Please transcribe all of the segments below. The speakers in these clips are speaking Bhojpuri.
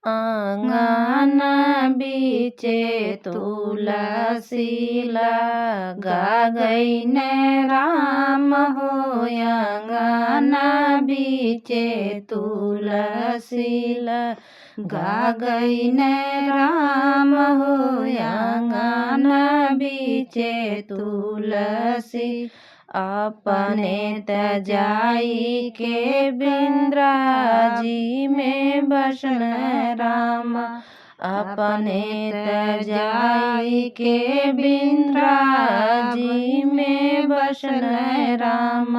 आँगन बीचे तुलसी लगा गईन राम हो। आँगन बीचे तुलसी लगा गईन राम हो। आँगन बीचे तुलसी अपने तजाई के बिंद्राजी में बसन राम। अपने तजाई के बिंद्राजी में बसन राम।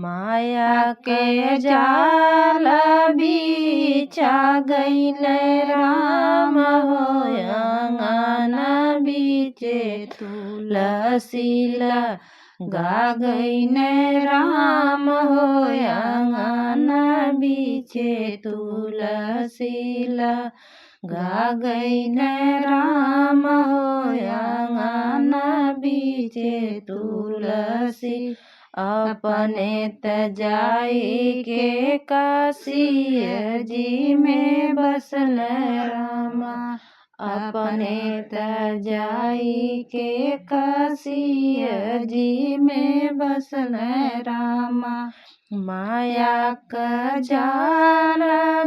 माया के जाल बिछा गईल राम हो। आँगन बीचे तुलसी लगा गईन राम हो। आँगन बीचे तुलसी लगा गईन राम हो। आँगन बीचे तुलसी अपने तजाई के काशी जी में बसल राम। अपने तजाई के काशी जी में बसल राम। माया का जाल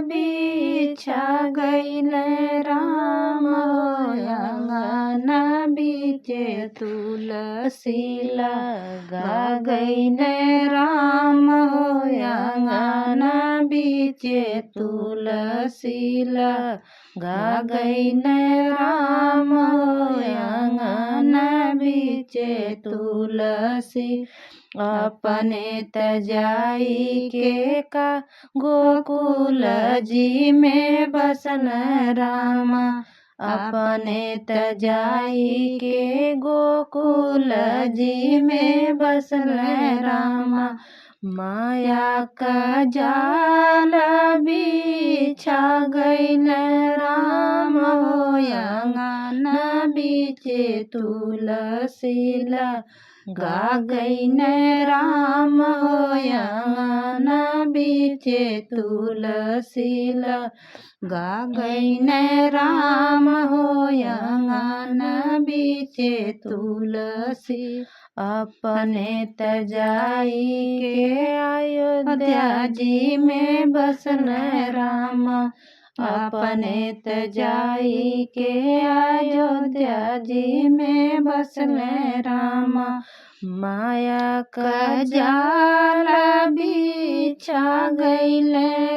बिछा गईल राम हो। आँगन बीचे तुलसी लगा गईन राम हो। आँगन बीचे तुलसी लगा गईन राम हो। आँगन बीचे तुलसी अपने तजाई के का गोकुल जी में बसन राम। अपने तजाई के गोकुल जी में बसन राम। माया का जाल बिछा गईल राम हो। आँगन बीचे तुलसी लगा गईन राम हो। आँगन बीचे तुलसी लगा गईन राम हो। आँगन बीचे तुलसी अपने तजाई के अयोध्या जी में बसन राम। अपने तजाई के अयोध्या जी में बसन राम। माया का जाल बिछा गईल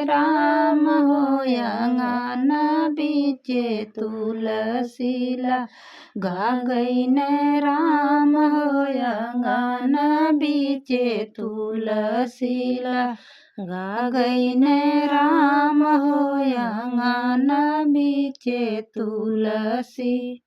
राम हो। आँगन बीचे तुलसी लगा गईन राम हो। आँगन बीचे तुलसी लगा गईन राम हो। आँगन बीचे तुलसी